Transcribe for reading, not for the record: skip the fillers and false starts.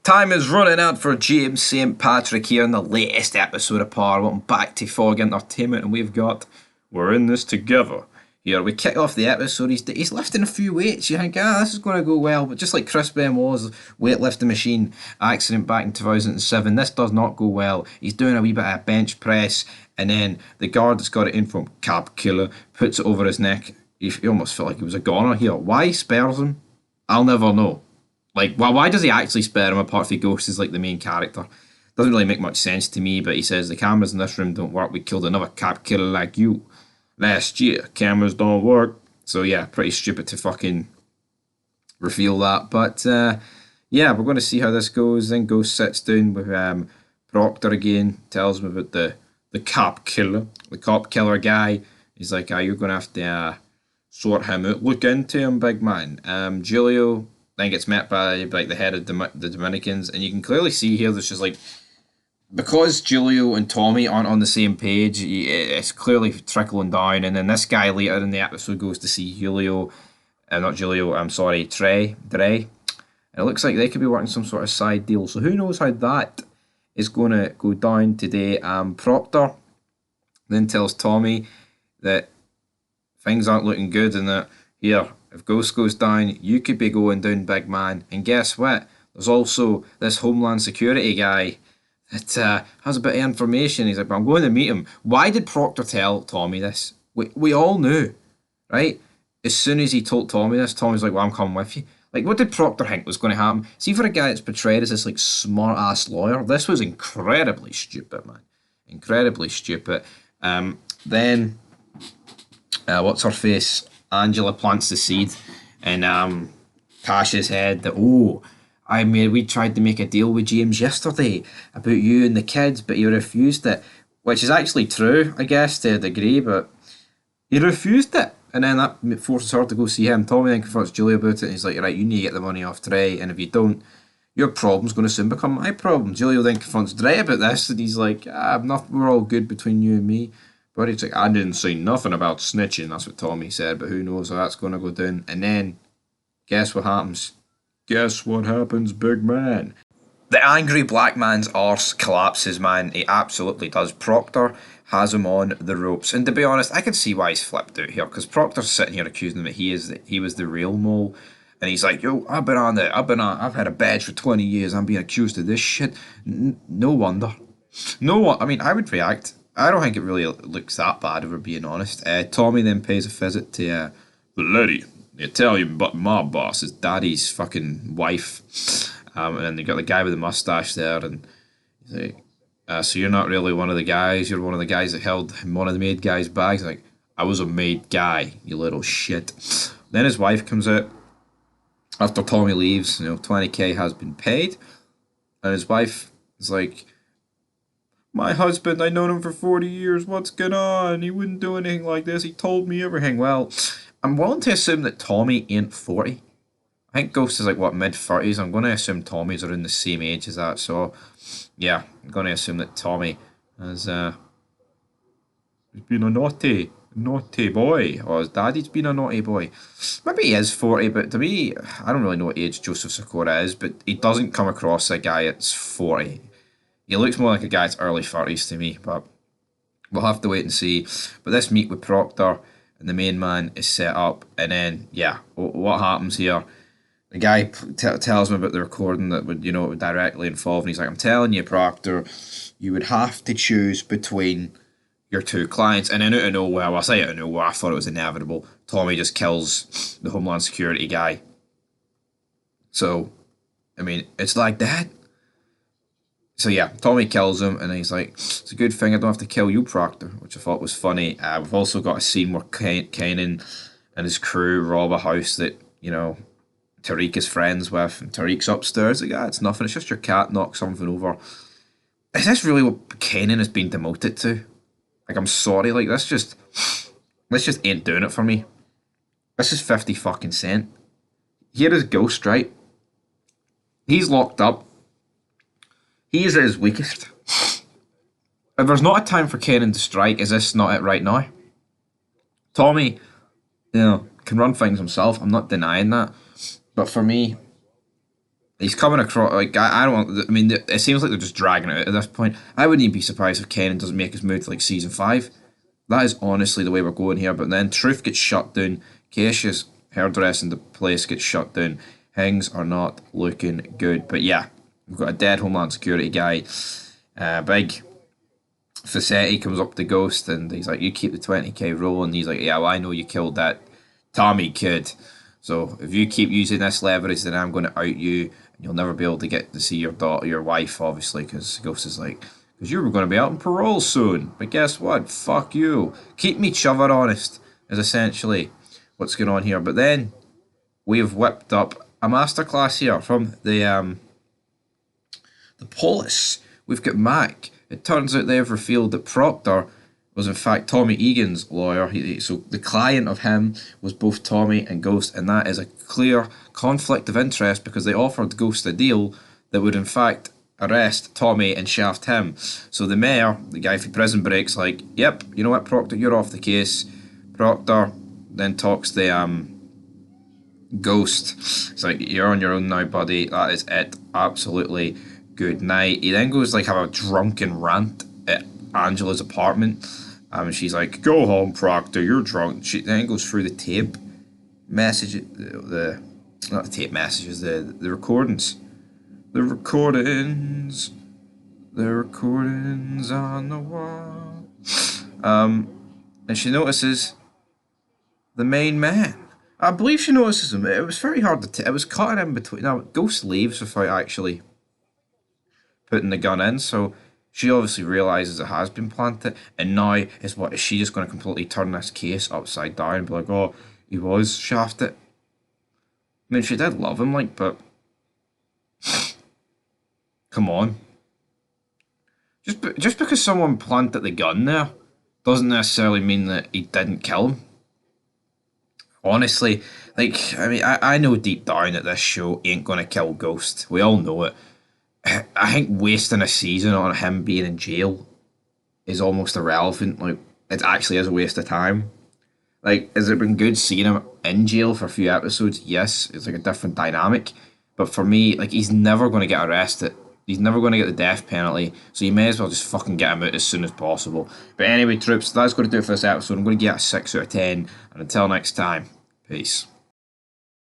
Time is running out for James St. Patrick here in the latest episode of Power. Welcome back to Fog Entertainment, and we've got We're in This Together. Here we kick off the episode. He's lifting a few weights. You think, this is going to go well, but just like Chris Benoit's weightlifting machine accident back in 2007, this does not go well. He's doing a wee bit of bench press, and then the guard that's got it in from Cap Killer puts it over his neck. He almost felt like he was a goner here. Why he spares him? I'll never know. Like, why does he actually spare him apart from Ghost is like the main character? Doesn't really make much sense to me, but he says the cameras in this room don't work. We killed another cap killer like you last year. Cameras don't work. So yeah, pretty stupid to fucking reveal that. But yeah, we're going to see how this goes. Then Ghost sits down with Proctor again, tells him about the cop killer, the cop killer guy. He's like, you're going to have to sort him out. Look into him, big man. Julio then gets met by like the head of the Dominicans, and you can clearly see here there's just like, because Julio and Tommy aren't on the same page, it's clearly trickling down. And then this guy later in the episode goes to see Julio, not Julio, I'm sorry, Dre, and it looks like they could be working some sort of side deal. So who knows how that is going to go down today. Proctor then tells Tommy that things aren't looking good, and that here, if Ghost goes down, you could be going down, big man. And guess what? There's also this Homeland Security guy that has a bit of information. He's like, but I'm going to meet him. Why did Proctor tell Tommy this? We all knew, right? As soon as he told Tommy this, Tommy's like, well, I'm coming with you. Like, what did Proctor think was going to happen? See, for a guy that's portrayed as this, like, smart-ass lawyer, this was incredibly stupid, man. Incredibly stupid. Then, what's her face? Angela plants the seed in Tasha's head that, we tried to make a deal with James yesterday about you and the kids, but he refused it, which is actually true, I guess, to a degree, but he refused it, and then that forces her to go see him. Tommy then confronts Julia about it, and he's like, right, you need to get the money off Dre, and if you don't, your problem's going to soon become my problem. Julio then confronts Dre about this, and he's like, we're all good between you and me. But he's like, I didn't say nothing about snitching. That's what Tommy said, but who knows how that's going to go down. And then, guess what happens? Guess what happens, big man? The angry black man's arse collapses, man. He absolutely does. Proctor has him on the ropes. And to be honest, I can see why he's flipped out here, because Proctor's sitting here accusing him that he was the real mole. And he's like, yo, I've had a badge for 20 years. I'm being accused of this shit. No wonder. I mean, I would react. I don't think it really looks that bad, if we're being honest. Tommy then pays a visit to the lady, the Italian mob boss, his daddy's fucking wife. And then they got the guy with the mustache there, and he's like, so you're not really one of the guys, you're one of the guys that held one of the maid guy's bags. He's like, I was a maid guy, you little shit. Then his wife comes out after Tommy leaves, 20k has been paid, and his wife is like, my husband, I've known him for 40 years. What's going on? He wouldn't do anything like this. He told me everything. Well, I'm willing to assume that Tommy ain't 40. I think Ghost is like, mid-30s. I'm going to assume Tommy's around the same age as that. So, yeah, I'm going to assume that Tommy has been a naughty boy. Or his daddy's been a naughty boy. Maybe he is 40, but to me, I don't really know what age Joseph Sikora is, but he doesn't come across a guy that's 40. He looks more like a guy that's early 30s to me, but we'll have to wait and see. But this meet with Proctor and the main man is set up, and then, yeah, what happens here? The guy tells him about the recording that would directly involve, and he's like, I'm telling you, Proctor, you would have to choose between your two clients. And then out of nowhere, I thought it was inevitable, Tommy just kills the Homeland Security guy. So, I mean, it's like that. So yeah, Tommy kills him, and he's like, it's a good thing I don't have to kill you, Proctor, which I thought was funny. We've also got a scene where Kanan and his crew rob a house that, Tariq is friends with, and Tariq's upstairs. Like, it's nothing, it's just your cat knocked something over. Is this really what Kanan has been demoted to? Like, I'm sorry, like, this just ain't doing it for me. This is 50 fucking cent. Here is Ghost, right? He's locked up. He's at his weakest. If there's not a time for Kanan to strike, is this not it right now? Tommy, can run things himself. I'm not denying that. But for me, He's coming across like I don't. I mean, it seems like they're just dragging it out at this point. I wouldn't even be surprised if Kenan doesn't make his move to like season 5. That is honestly the way we're going here. But then Truth gets shut down. Keisha's hairdressing the place gets shut down. Things are not looking good. But yeah, we've got a dead Homeland Security guy. Big Facetti comes up to Ghost and he's like, "You keep the 20k rolling." He's like, "Yeah, well, I know you killed that Tommy kid. So if you keep using this leverage, then I'm going to out you, and you'll never be able to get to see your daughter, your wife, obviously." Because Ghost is like, "Because you were going to be out on parole soon. But guess what? Fuck you. Keep me chuver honest," is essentially what's going on here. But then we've whipped up a masterclass here from the police. We've got Mac. It turns out they've revealed that Proctor was in fact Tommy Egan's lawyer. So the client of him was both Tommy and Ghost, and that is a clear conflict of interest because they offered Ghost a deal that would in fact arrest Tommy and shaft him. So the mayor, the guy from Prison Break's like, "Yep, you know what, Proctor, you're off the case." Proctor then talks to Ghost. It's like, "You're on your own now, buddy. That is it. Absolutely good night." He then goes like have a drunken rant at Angela's apartment. She's like, "Go home, Proctor. You're drunk." She then goes through the tape message, the not the tape messages, the recordings, the recordings, the recordings on the wall. And she notices the main man. I believe she notices him. It was very hard to. It was caught in between. Now Ghost leaves without actually putting the gun in, so she obviously realizes it has been planted, and now is she just going to completely turn this case upside down and be like, "Oh, he was shafted." I mean, she did love him, like, but come on, just because someone planted the gun there doesn't necessarily mean that he didn't kill him. Honestly, like, I mean, I know deep down that this show ain't going to kill Ghost. We all know it. I think wasting a season on him being in jail is almost irrelevant. Like, it actually is a waste of time. Like, has it been good seeing him in jail for a few episodes? Yes, it's like a different dynamic. But for me, like, he's never going to get arrested. He's never going to get the death penalty. So you may as well just fucking get him out as soon as possible. But anyway, troops, that's going to do it for this episode. I'm going to get a 6 out of 10. And until next time, peace.